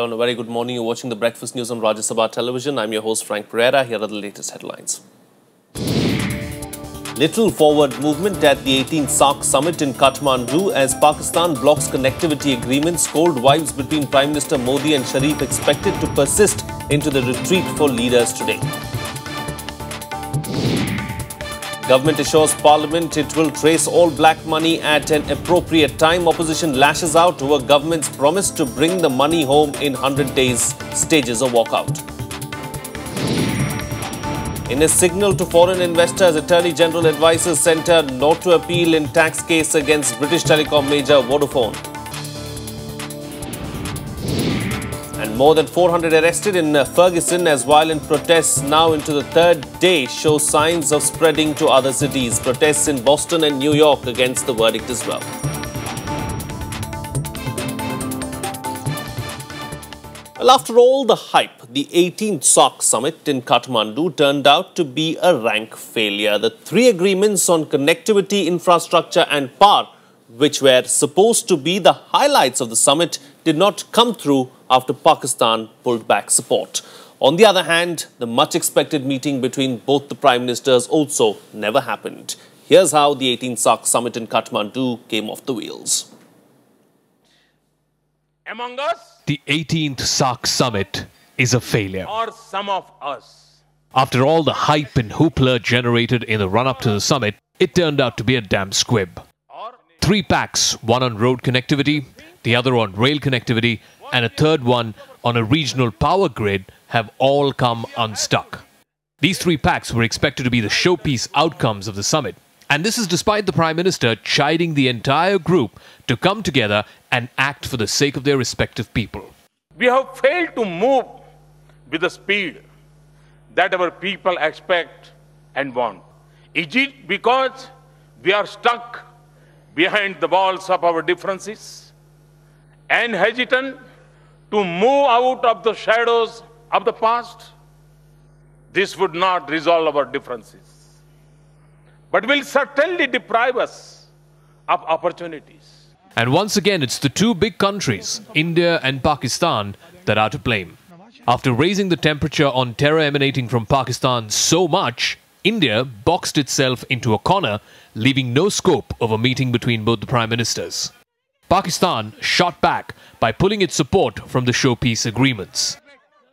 Hello and a very good morning. You're watching the Breakfast News on Rajya Sabha television. I'm your host Frank Pereira. Here are the latest headlines. Little forward movement at the 18th SAARC summit in Kathmandu as Pakistan blocks connectivity agreements. Cold vibes between Prime Minister Modi and Sharif expected to persist into the retreat for leaders today. Government assures Parliament it will trace all black money at an appropriate time. Opposition lashes out over government's promise to bring the money home in 100 days, stages a walkout. In a signal to foreign investors, Attorney General advises Centre not to appeal in tax case against British telecom major Vodafone. And more than 400 arrested in Ferguson as violent protests now into the third day show signs of spreading to other cities. Protests in Boston and New York against the verdict as well. Well, after all the hype, the 18th SAARC summit in Kathmandu turned out to be a rank failure. The three agreements on connectivity, infrastructure and power, which were supposed to be the highlights of the summit, did not come through after Pakistan pulled back support. On the other hand, the much-expected meeting between both the Prime Ministers also never happened. Here's how the 18th SAARC summit in Kathmandu came off the wheels. Among us, the 18th SAARC summit is a failure. or some of us. After all the hype and hoopla generated in the run-up to the summit, it turned out to be a damn squib. Three packs, one on road connectivity, the other on rail connectivity, and a third one on a regional power grid have all come unstuck. These three packs were expected to be the showpiece outcomes of the summit. And this is despite the Prime Minister chiding the entire group to come together and act for the sake of their respective people. We have failed to move with the speed that our people expect and want. Is it because we are stuck behind the walls of our differences and hesitant to move out of the shadows of the past? This would not resolve our differences, but will certainly deprive us of opportunities. And once again, it's the two big countries, India and Pakistan, that are to blame. After raising the temperature on terror emanating from Pakistan so much, India boxed itself into a corner, leaving no scope of a meeting between both the Prime Ministers. Pakistan shot back by pulling its support from the showpiece agreements.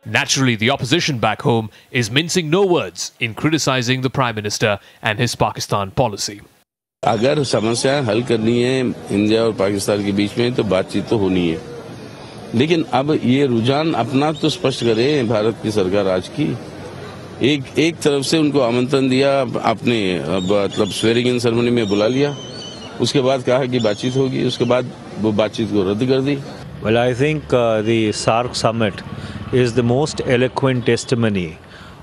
Naturally, the opposition back home is mincing no words in criticizing the Prime Minister and his Pakistan policy. अगर समस्या हल करनी है India और पाकिस्तान के बीच में तो बातचीत तो होनी है, लेकिन अब ये रुझान अपना तो स्पष्ट करे भारत की सरकार आज की। एक तरफ से उनको आमंत्रण दिया, आपने मतलब स्वेरिंग इन सेरेमनी में बुला लिया, उसके बाद कहा कि बातचीत होगी, उसके बाद वो बातचीत को रद्द कर दी। Well, I think the SAARC summit is the most eloquent testimony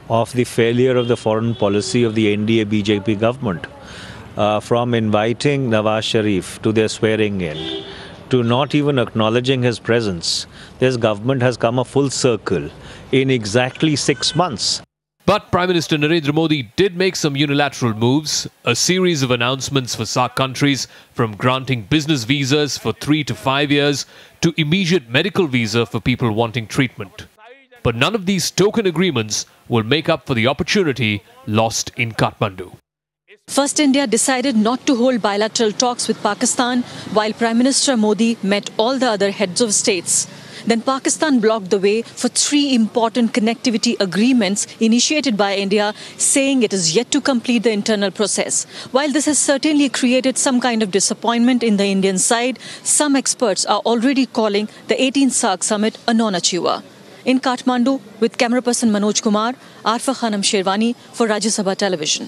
of the failure of the foreign policy of the NDA BJP government. From inviting Nawaz Sharif to their swearing in, to not even acknowledging his presence, this government has come a full circle in exactly 6 months. But Prime Minister Narendra Modi did make some unilateral moves, a series of announcements for SAARC countries, from granting business visas for 3 to 5 years to immediate medical visa for people wanting treatment. But none of these token agreements will make up for the opportunity lost in Kathmandu. First, India decided not to hold bilateral talks with Pakistan while Prime Minister Modi met all the other heads of states. Then Pakistan blocked the way for three important connectivity agreements initiated by India, saying it is yet to complete the internal process. While this has certainly created some kind of disappointment in the Indian side, some experts are already calling the 18th SAARC summit a non-achiever. In Kathmandu, with camera person Manoj Kumar, Arfa Khanam Sherwani for Rajya Sabha television.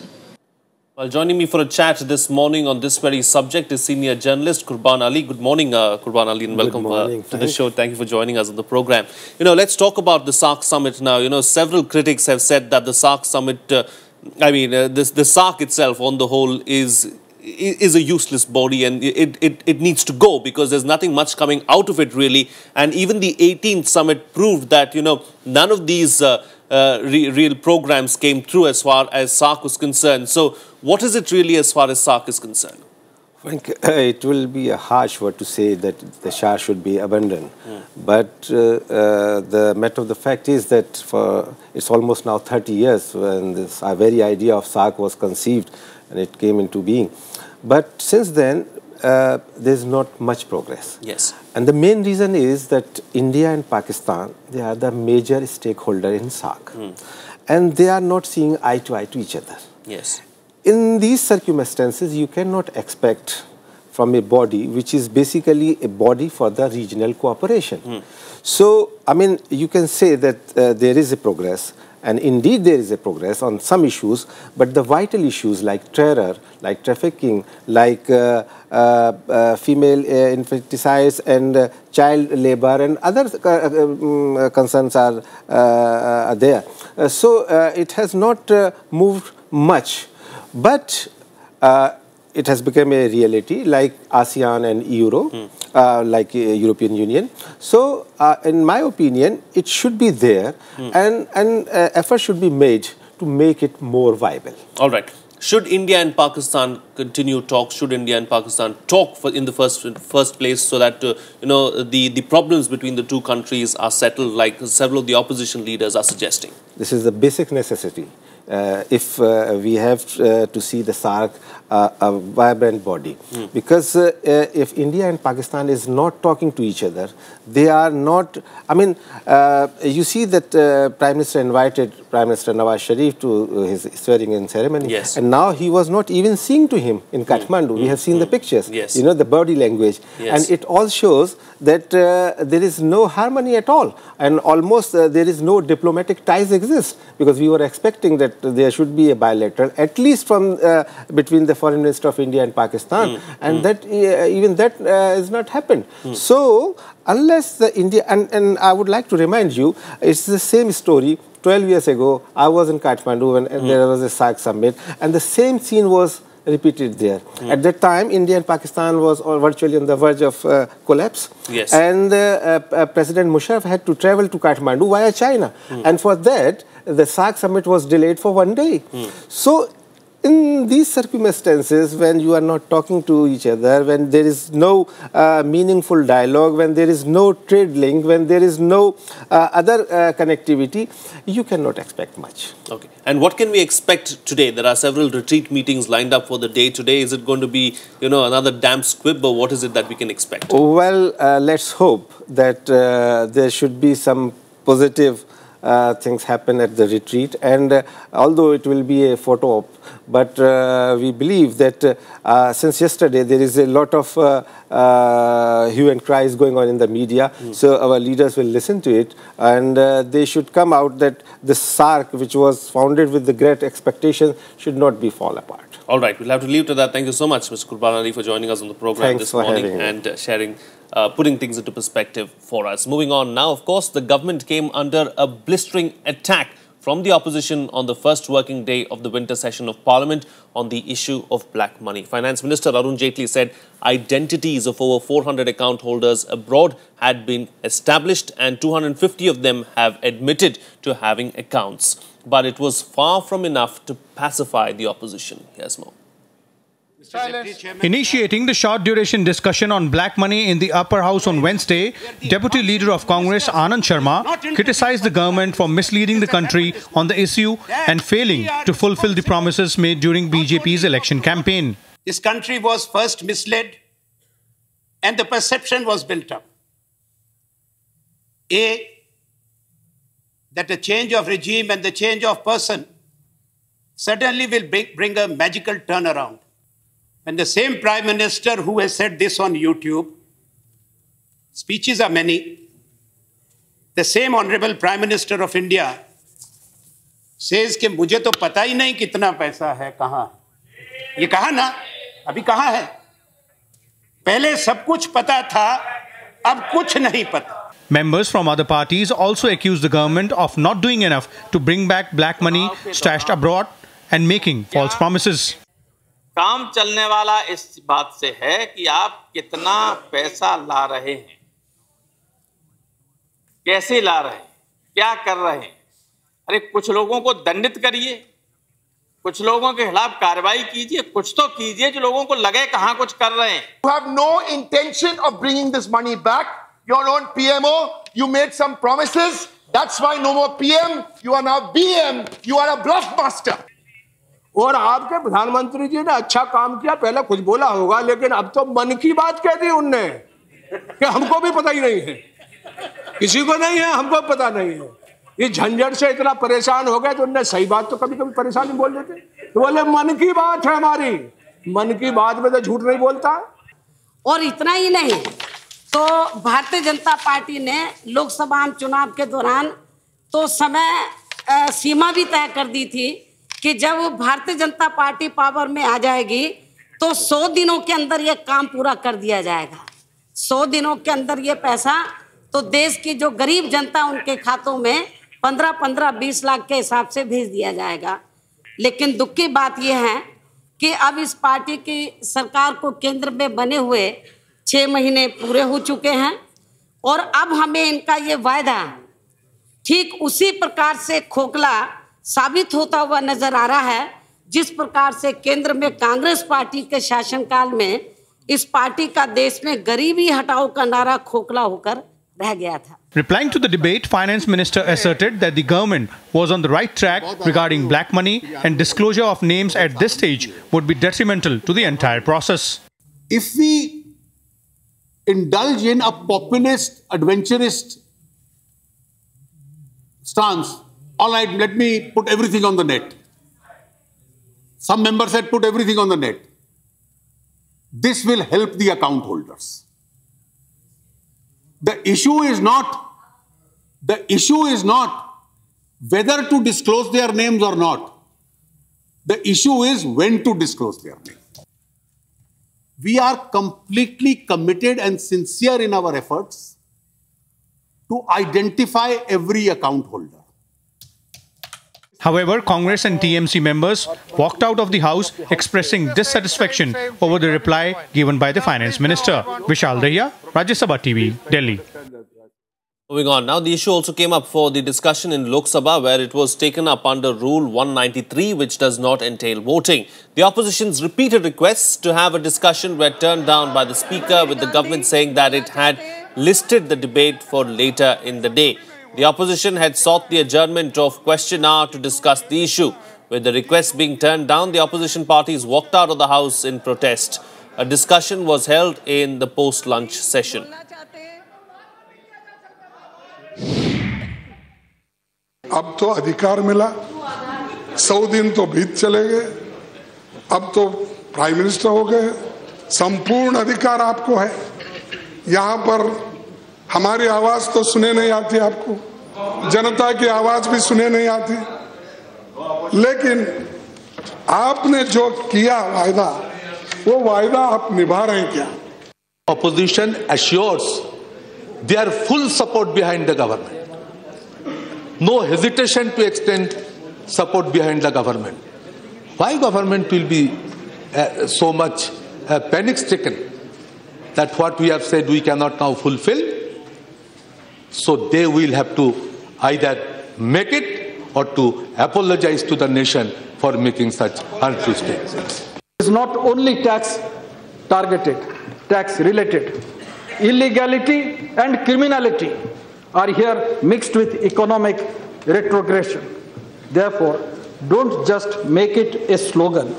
Well, joining me for a chat this morning on this very subject is senior journalist Qurban Ali. Good morning, Qurban Ali, and welcome to the show. Thank you for joining us on the program. Let's talk about the SAARC summit now. Several critics have said that the SAARC summit, the SAARC itself on the whole is a useless body, and it needs to go because there's nothing much coming out of it really. And even the 18th summit proved that, none of these real programs came through as far as SAARC was concerned. So what is it really as far as SAARC is concerned? Frank, it will be a harsh word to say that the Shah should be abandoned. But the matter of the fact is that it's almost now 30 years when this very idea of SAARC was conceived and it came into being. But since then, there's not much progress. Yes. And the main reason is that India and Pakistan, they are the major stakeholder in SAARC. And they are not seeing eye to each other. Yes. In these circumstances, you cannot expect from a body which is basically a body for the regional cooperation. So, I mean, you can say that there is a progress, and indeed there is a progress on some issues, but the vital issues like terror, like trafficking, like female infanticides and child labor and other concerns are there. So, it has not moved much. But it has become a reality like ASEAN and Euro, like European Union. So, in my opinion, it should be there and effort should be made to make it more viable. All right. Should India and Pakistan continue talks? Should India and Pakistan talk in the first place so that, the problems between the two countries are settled like several of the opposition leaders are suggesting? This is the basic necessity. If we have to see the SAARC a vibrant body. Because if India and Pakistan is not talking to each other, they are not, I mean, you see that Prime Minister invited Prime Minister Nawaz Sharif to his swearing-in ceremony. Yes. And now he was not even seeing to him in Kathmandu. We have seen the pictures, yes. You know, the body language. Yes. And it all shows that there is no harmony at all. And almost there is no diplomatic ties exist. Because we were expecting that there should be a bilateral, at least from between the Foreign Minister of India and Pakistan. And that even that has not happened. So, unless the India, and I would like to remind you, it's the same story. 12 years ago, I was in Kathmandu and there was a SAARC summit, and the same scene was repeated there. At that time, India and Pakistan was virtually on the verge of collapse. Yes. And President Musharraf had to travel to Kathmandu via China. And for that, the SAARC summit was delayed for 1 day. So, in these circumstances, when you are not talking to each other, when there is no meaningful dialogue, when there is no trade link, when there is no other connectivity, you cannot expect much. Okay. And what can we expect today? There are several retreat meetings lined up for the day today. Is it going to be, another damp squib, or what is it that we can expect? Well, let's hope that there should be some positive things happen at the retreat, and although it will be a photo op, but we believe that since yesterday there is a lot of hue and cries going on in the media, so our leaders will listen to it, and they should come out that the SAARC, which was founded with the great expectation, should not be fall apart. All right, we'll have to leave to that. Thank you so much, Mr. Qurban Ali, for joining us on the program this morning and sharing, putting things into perspective for us. Moving on now, of course, the government came under a blistering attack from the opposition on the first working day of the winter session of Parliament on the issue of black money. Finance Minister Arun Jaitley said identities of over 400 account holders abroad had been established and 250 of them have admitted to having accounts. But it was far from enough to pacify the opposition. Here's more. Initiating the short-duration discussion on black money in the upper house on Wednesday, Deputy Leader of Congress Anand Sharma criticized the government for misleading the country on the issue and failing to fulfill the promises made during BJP's election campaign. This country was first misled and the perception was built up. That the change of regime and the change of person certainly will bring a magical turnaround. And the same Prime Minister who has said this on YouTube, speeches are many, the same Honorable Prime Minister of India says कि मुझे तो पता ही नहीं कितना पैसा है कहाँ है। ये कहा ना, अभी कहाँ है? पहले सब कुछ पता था, अब कुछ नहीं पता. Members from other parties also accused the government of not doing enough to bring back black money stashed abroad and making false promises. काम चलने वाला इस बात से है कि आप कितना पैसा ला रहे हैं, कैसे ला रहे हैं, क्या कर रहे हैं. अरे कुछ लोगों को दंडित करिए, कुछ लोगों के खिलाफ कार्रवाई कीजिए, कुछ तो कीजिए जो लोगों को लगे कहां कुछ कर रहे हैं। You have no intention of bringing this money back. You're on PMO. You made some promises. That's why no more PM. You are now BM. You are a bluff master. और आपके प्रधानमंत्री जी ने अच्छा काम किया, पहले कुछ बोला होगा, लेकिन अब तो मन की बात कह दी उनने कि हमको भी पता ही नहीं है, किसी को नहीं है, हमको पता नहीं है। ये झंझट से इतना परेशान हो गए तो उनने सही बात तो कभी कभी परेशानी बोल देते, तो बोले मन की बात है हमारी, मन की बात में तो झूठ नहीं बोलता। और इतना ही नहीं, तो भारतीय जनता पार्टी ने लोकसभा चुनाव के दौरान तो समय सीमा भी तय कर दी थी कि जब भारतीय जनता पार्टी पावर में आ जाएगी तो 100 दिनों के अंदर ये काम पूरा कर दिया जाएगा। 100 दिनों के अंदर ये पैसा तो देश की जो गरीब जनता उनके खातों में 15-20 लाख के हिसाब से भेज दिया जाएगा। लेकिन दुख की बात यह है कि अब इस पार्टी की सरकार को केंद्र में बने हुए 6 महीने पूरे हो चुके हैं और अब हमें इनका ये वायदा ठीक उसी प्रकार से खोखला साबित होता हुआ नजर आ रहा है जिस प्रकार से केंद्र में कांग्रेस पार्टी के शासनकाल में इस पार्टी का देश में गरीबी हटाओ का नारा खोखला होकर रह गया था। Replying to the debate, Finance Minister asserted that the government was on the right track regarding black money and disclosure of names at this stage would be detrimental to the entire process. If we indulge in a populist, adventurist stance, all right, let me put everything on the net. Some members said put everything on the net. This will help the account holders. The issue is not whether to disclose their names or not. The issue is when to disclose their names. We are completely committed and sincere in our efforts to identify every account holder. However, Congress and TMC members walked out of the House expressing dissatisfaction over the reply given by the Finance Minister. Vishal Rajya, Rajya Sabha TV, Delhi. Moving on, now the issue also came up for the discussion in Lok Sabha where it was taken up under Rule 193 which does not entail voting. The opposition's repeated requests to have a discussion were turned down by the Speaker with the government saying that it had listed the debate for later in the day. The opposition had sought the adjournment of question hour to discuss the issue. With the request being turned down, the opposition parties walked out of the House in protest. A discussion was held in the post-lunch session. अब तो अधिकार मिला, 100 दिन तो बीत चले गए, अब तो प्राइम मिनिस्टर हो गए, संपूर्ण अधिकार आपको है। यहाँ पर हमारी आवाज तो सुने नहीं आती आपको, जनता की आवाज भी सुने नहीं आती, लेकिन आपने जो किया वायदा, वो वायदा आप निभा रहे हैं क्या? Opposition assures their full support behind the government. No hesitation to extend support behind the government. Why government will be so much panic-stricken that what we have said we cannot now fulfill? So they will have to either make it or to apologize to the nation for making such untrue statements. It's not only tax targeted, tax related. Illegality and criminality are here mixed with economic retrogression. Therefore, don't just make it a slogan.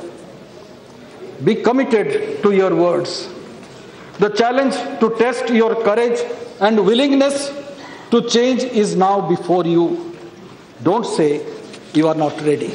Be committed to your words. The challenge to test your courage and willingness to change is now before you. Don't say you are not ready.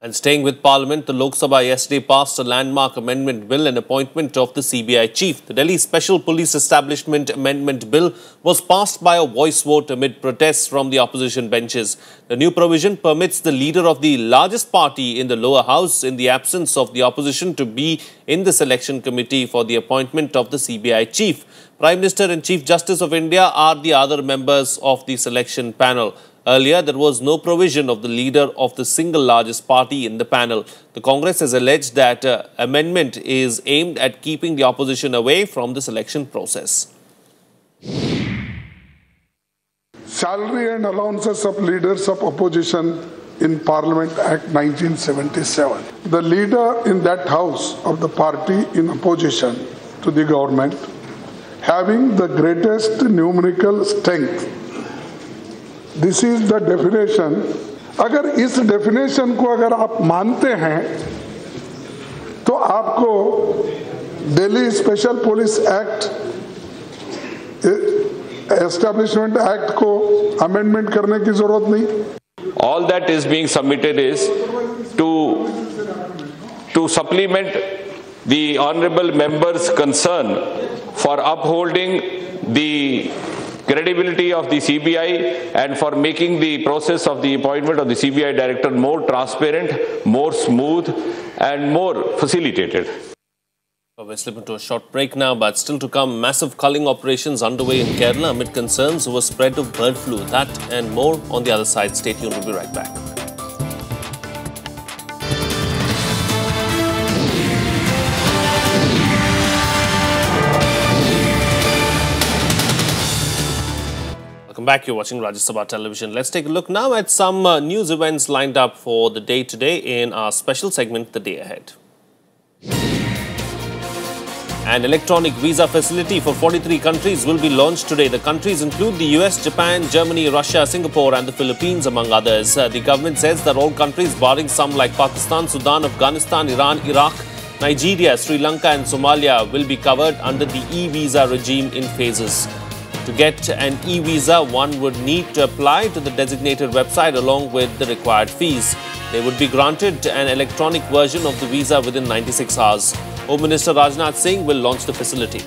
And staying with Parliament, the Lok Sabha yesterday passed a landmark amendment bill and appointment of the CBI chief. The Delhi Special Police Establishment Amendment Bill was passed by a voice vote amid protests from the opposition benches. The new provision permits the leader of the largest party in the lower house, in the absence of the opposition, to be in the selection committee for the appointment of the CBI chief. Prime Minister and Chief Justice of India are the other members of the selection panel. Earlier, there was no provision of the leader of the single largest party in the panel. The Congress has alleged that amendment is aimed at keeping the opposition away from the selection process. Salary and allowances of leaders of opposition in Parliament Act 1977. The leader in that house of the party in opposition to the government, having the greatest numerical strength. This is the definition. अगर इस definition को अगर आप मानते हैं तो आपको Delhi special police act establishment act को अमेंडमेंट करने की जरूरत नहीं. All that is being submitted is to supplement the honorable member's concern for upholding the credibility of the CBI and for making the process of the appointment of the CBI director more transparent, more smooth and more facilitated. We're slipping to a short break now, but still to come, massive culling operations underway in Kerala amid concerns over spread of bird flu. That and more on the other side. Stay tuned, we'll be right back. Welcome back. You're watching Rajya Sabha television. Let's take a look now at some news events lined up for the day today in our special segment, The Day Ahead. An electronic visa facility for 43 countries will be launched today. The countries include the US, Japan, Germany, Russia, Singapore and the Philippines, among others. The government says that all countries, barring some like Pakistan, Sudan, Afghanistan, Iran, Iraq, Nigeria, Sri Lanka and Somalia, will be covered under the e-visa regime in phases. To get an e-visa, one would need to apply to the designated website along with the required fees. They would be granted an electronic version of the visa within 96 hours. Home Minister Rajnath will launch the facility.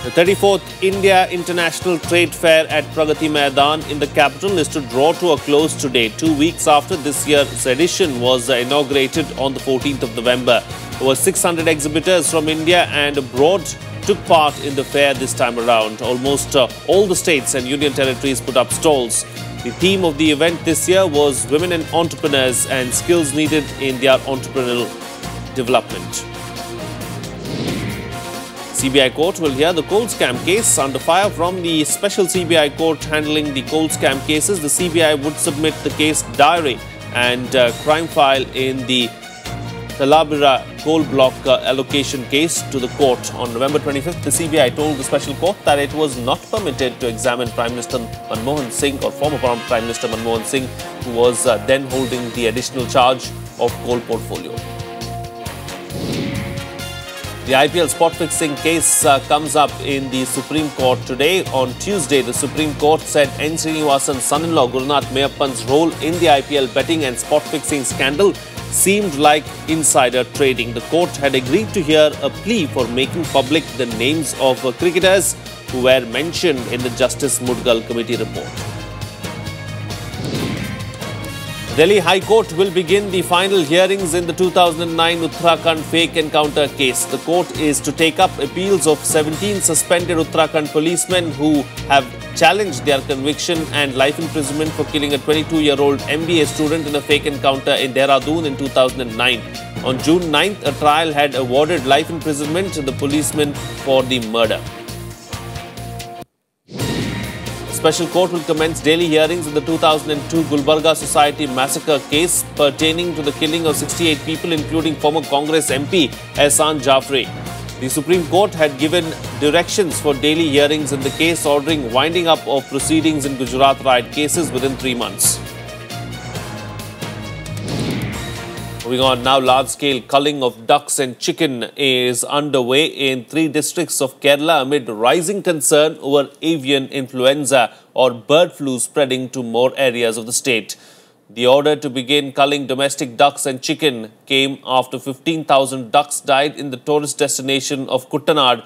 The 34th India International Trade Fair at Pragati Maidan in the capital is to draw to a close today, 2 weeks after this year's edition was inaugurated on the 14th of November. Over 600 exhibitors from India and abroad took part in the fair this time around. Almost all the states and union territories put up stalls. The theme of the event this year was women and entrepreneurs and skills needed in their entrepreneurial development. CBI court will hear the coal scam case. Under fire from the special CBI court handling the coal scam cases, the CBI would submit the case diary and crime file in the Talabira coal block allocation case to the court. On November 25th, the CBI told the special court that it was not permitted to examine Prime Minister Manmohan Singh or former Prime Minister Manmohan Singh, who was then holding the additional charge of coal portfolio. The IPL spot fixing case comes up in the Supreme Court today. On Tuesday, the Supreme Court said N. Srinivasan's son-in-law Gurunath Mayappan's role in the IPL betting and spot fixing scandal seemed like insider trading. The court had agreed to hear a plea for making public the names of cricketers who were mentioned in the Justice Mudgal Committee report. Delhi High Court will begin the final hearings in the 2009 Uttarakhand fake encounter case. The court is to take up appeals of 17 suspended Uttarakhand policemen who have challenged their conviction and life imprisonment for killing a 22-year-old MBA student in a fake encounter in Dehradun in 2009. On June 9th, a trial had awarded life imprisonment to the policemen for the murder. Special court will commence daily hearings in the 2002 Gulbarga Society massacre case pertaining to the killing of 68 people, including former Congress MP Ehsan Jafri. The Supreme Court had given directions for daily hearings in the case, ordering winding up of proceedings in Gujarat riot cases within 3 months. Moving on now, large-scale culling of ducks and chicken is underway in 3 districts of Kerala amid rising concern over avian influenza or bird flu spreading to more areas of the state. The order to begin culling domestic ducks and chicken came after 15,000 ducks died in the tourist destination of Kuttanad,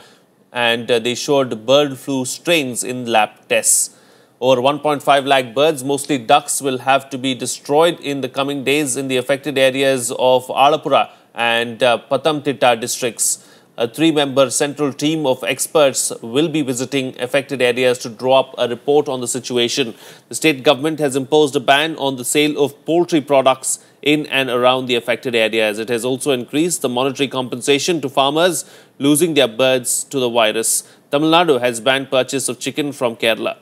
and they showed bird flu strains in lab tests. Over 1.5 lakh birds, mostly ducks, will have to be destroyed in the coming days in the affected areas of Alapura and Patamtitta districts. A 3-member central team of experts will be visiting affected areas to draw up a report on the situation. The state government has imposed a ban on the sale of poultry products in and around the affected areas. It has also increased the monetary compensation to farmers losing their birds to the virus. Tamil Nadu has banned purchase of chicken from Kerala.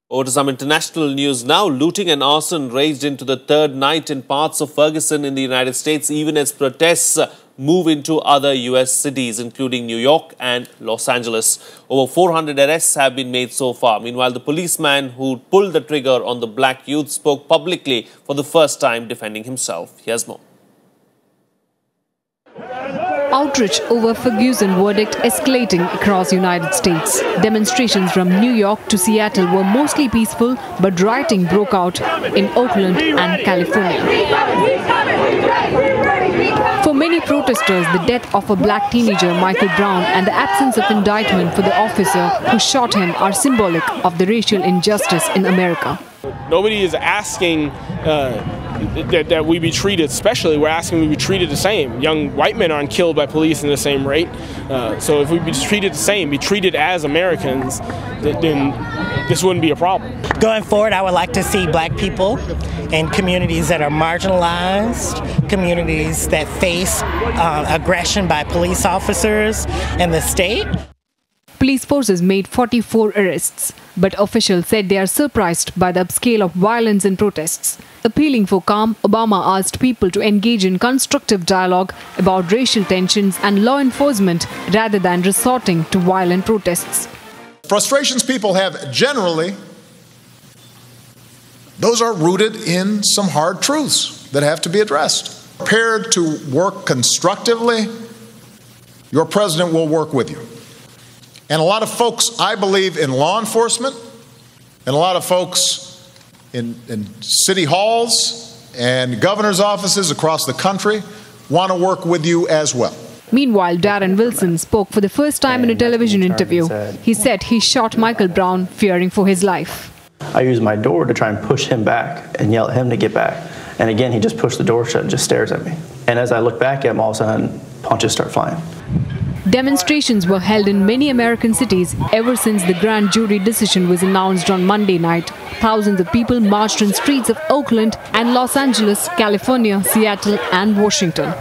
Over to some international news now. Looting and arson raged into the third night in parts of Ferguson in the United States, even as protests move into other US cities, including New York and Los Angeles. Over 400 arrests have been made so far. Meanwhile, the policeman who pulled the trigger on the black youth spoke publicly for the first time, defending himself. Here's more. Outrage over Ferguson verdict escalating across the United States. Demonstrations from New York to Seattle were mostly peaceful, but rioting broke out in Oakland and California. For many protesters, the death of a black teenager, Michael Brown, and the absence of indictment for the officer who shot him are symbolic of the racial injustice in America. Nobody is asking that we be treated, especially we're asking we be treated the same. Young white men aren't killed by police in the same rate. So if we be treated the same, be treated as Americans, then this wouldn't be a problem. Going forward, I would like to see black people in communities that are marginalized, communities that face aggression by police officers and the state. Police forces made 44 arrests, but officials said they are surprised by the upscale of violence in protests. Appealing for calm, Obama asked people to engage in constructive dialogue about racial tensions and law enforcement rather than resorting to violent protests. Frustrations people have generally, those are rooted in some hard truths that have to be addressed. Prepared to work constructively, your president will work with you. And a lot of folks, I believe, in law enforcement, and a lot of folks in city halls and governor's offices across the country want to work with you as well. Meanwhile, Darren Wilson spoke for the first time in a television interview. He said he shot Michael Brown fearing for his life. I used my door to try and push him back and yell at him to get back. And again, he just pushed the door shut and just stares at me. And as I look back at him, all of a sudden, punches start flying. Demonstrations were held in many American cities ever since the grand jury decision was announced on Monday night. Thousands of people marched in streets of Oakland and Los Angeles, California, Seattle and Washington.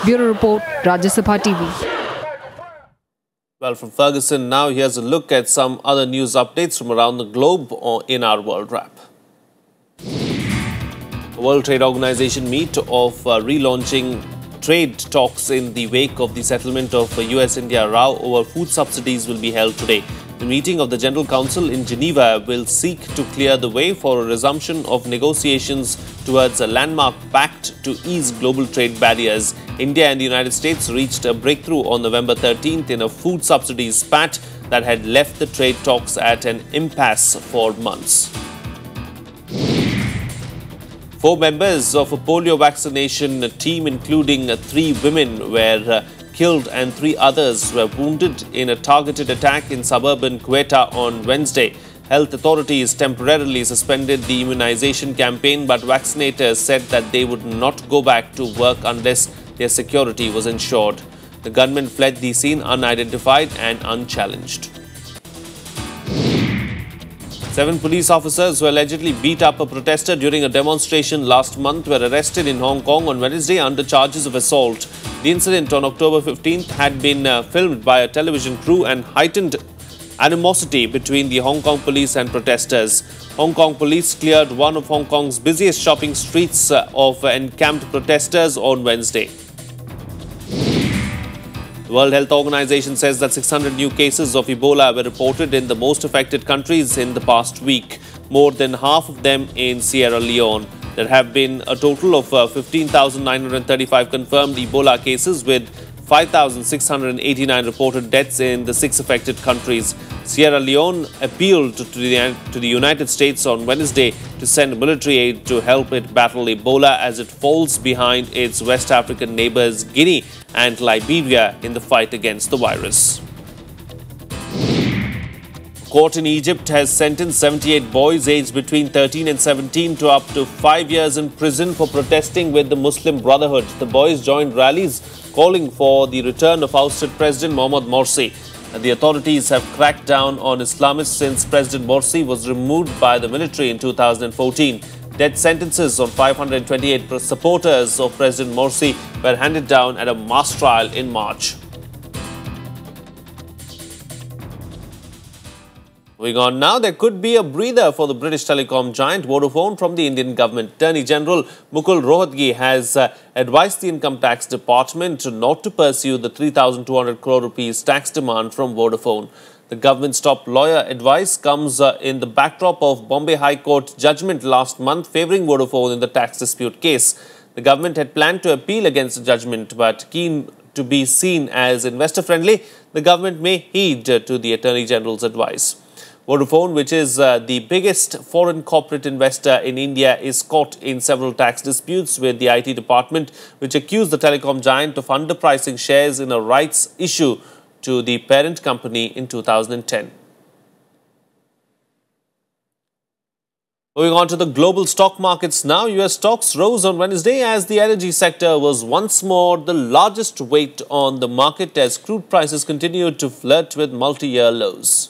Bureau Report, Rajya Sabha TV. Well, from Ferguson, now here's a look at some other news updates from around the globe in our World Wrap. The World Trade Organization meet of relaunching trade talks in the wake of the settlement of US-India row over food subsidies will be held today. The meeting of the General Council in Geneva will seek to clear the way for a resumption of negotiations towards a landmark pact to ease global trade barriers. India and the United States reached a breakthrough on November 13th in a food subsidies spat that had left the trade talks at an impasse for months. 4 members of a polio vaccination team, including 3 women, were killed and 3 others were wounded in a targeted attack in suburban Quetta on Wednesday. Health authorities temporarily suspended the immunization campaign, but vaccinators said that they would not go back to work unless their security was ensured. The gunmen fled the scene unidentified and unchallenged. 7 police officers who allegedly beat up a protester during a demonstration last month were arrested in Hong Kong on Wednesday under charges of assault. The incident on October 15th had been filmed by a television crew and heightened animosity between the Hong Kong police and protesters. Hong Kong police cleared one of Hong Kong's busiest shopping streets of encamped protesters on Wednesday. The World Health Organization says that 600 new cases of Ebola were reported in the most affected countries in the past week, more than half of them in Sierra Leone. There have been a total of 15,935 confirmed Ebola cases, with 5,689 reported deaths in the 6 affected countries. Sierra Leone appealed to the United States on Wednesday to send military aid to help it battle Ebola as it falls behind its West African neighbors Guinea and Liberia in the fight against the virus. A court in Egypt has sentenced 78 boys aged between 13 and 17 to up to 5 years in prison for protesting with the Muslim Brotherhood. The boys joined rallies calling for the return of ousted President Mohamed Morsi. The authorities have cracked down on Islamists since President Morsi was removed by the military in 2014. Death sentences on 528 supporters of President Morsi were handed down at a mass trial in March. Moving on now, there could be a breather for the British telecom giant Vodafone from the Indian government. Attorney General Mukul Rohatgi has advised the Income Tax Department not to pursue the 3,200 crore rupees tax demand from Vodafone. The government's top lawyer advice comes in the backdrop of Bombay High Court judgment last month favouring Vodafone in the tax dispute case. The government had planned to appeal against the judgment, but keen to be seen as investor-friendly, the government may heed to the Attorney General's advice. Vodafone, which is the biggest foreign corporate investor in India, is caught in several tax disputes with the IT department, which accused the telecom giant of underpricing shares in a rights issue to the parent company in 2010. Moving on to the global stock markets now, US stocks rose on Wednesday as the energy sector was once more the largest weight on the market as crude prices continued to flirt with multi-year lows.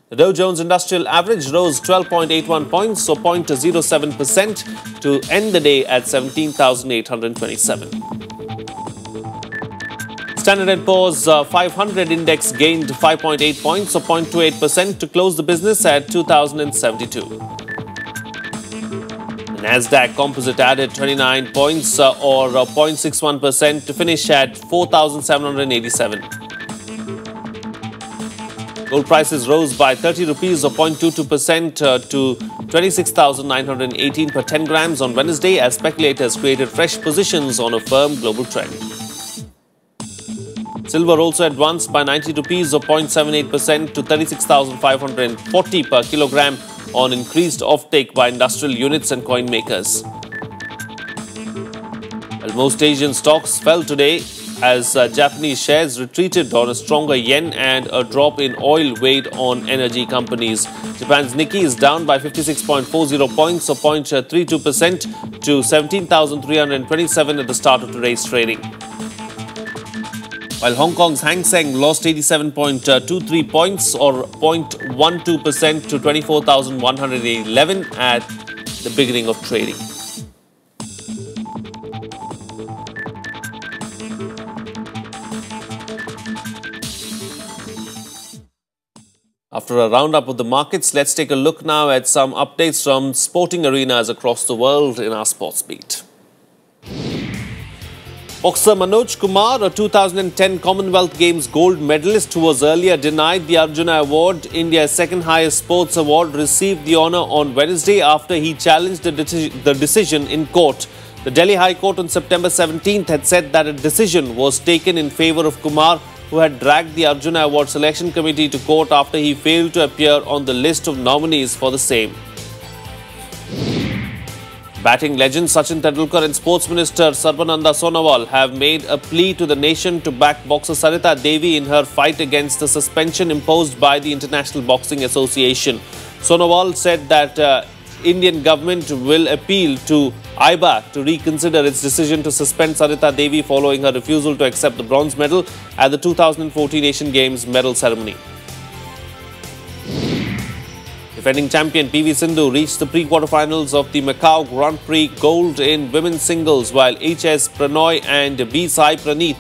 The Dow Jones Industrial Average rose 12.81 points or 0.07% to end the day at 17,827. Standard & Poor's 500 index gained 5.8 points or 0.28% to close the business at 2,072. The Nasdaq Composite added 29 points or 0.61% to finish at 4,787. Gold prices rose by 30 rupees or 0.22% to 26,918 per 10 grams on Wednesday as speculators created fresh positions on a firm global trend. Silver also advanced by 90 rupees or 0.78% to 36,540 per kilogram on increased offtake by industrial units and coin makers. While most Asian stocks fell today as Japanese shares retreated on a stronger yen and a drop in oil weighed on energy companies. Japan's Nikkei is down by 56.40 points or 0.32% to 17,327 at the start of today's trading. While Hong Kong's Hang Seng lost 87.23 points or 0.12% to 24,111 at the beginning of trading. After a roundup of the markets, let's take a look now at some updates from sporting arenas across the world in our Sports Beat. Boxer Manoj Kumar, a 2010 Commonwealth Games gold medalist who was earlier denied the Arjuna Award, India's second highest sports award, received the honour on Wednesday after he challenged the decision in court. The Delhi High Court on September 17th had said that a decision was taken in favour of Kumar, who had dragged the Arjuna Award Selection Committee to court after he failed to appear on the list of nominees for the same. Batting legend Sachin Tendulkar and Sports Minister Sarbananda Sonowal have made a plea to the nation to back boxer Sarita Devi in her fight against the suspension imposed by the International Boxing Association. Sonowal said that Indian government will appeal to IBA to reconsider its decision to suspend Sarita Devi following her refusal to accept the bronze medal at the 2014 Asian Games medal ceremony. Defending champion PV Sindhu reached the pre-quarterfinals of the Macau Grand Prix Gold in women's singles, while HS Pranoy and B Sai Praneeth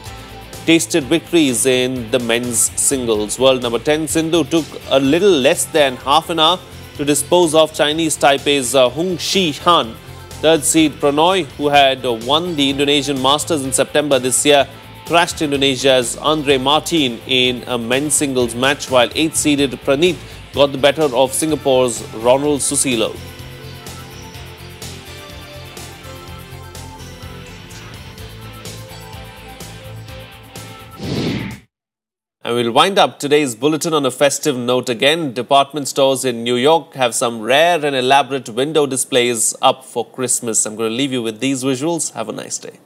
tasted victories in the men's singles. World number 10 Sindhu took a little less than half an hour to dispose of Chinese Taipei's Hung Shi Han. Third seed Pranoy, who had won the Indonesian Masters in September this year, thrashed Indonesia's Andre Martin in a men's singles match, while 8th seeded Praneeth got the better of Singapore's Ronald Susilo. And we'll wind up today's bulletin on a festive note again. Department stores in New York have some rare and elaborate window displays up for Christmas. I'm going to leave you with these visuals. Have a nice day.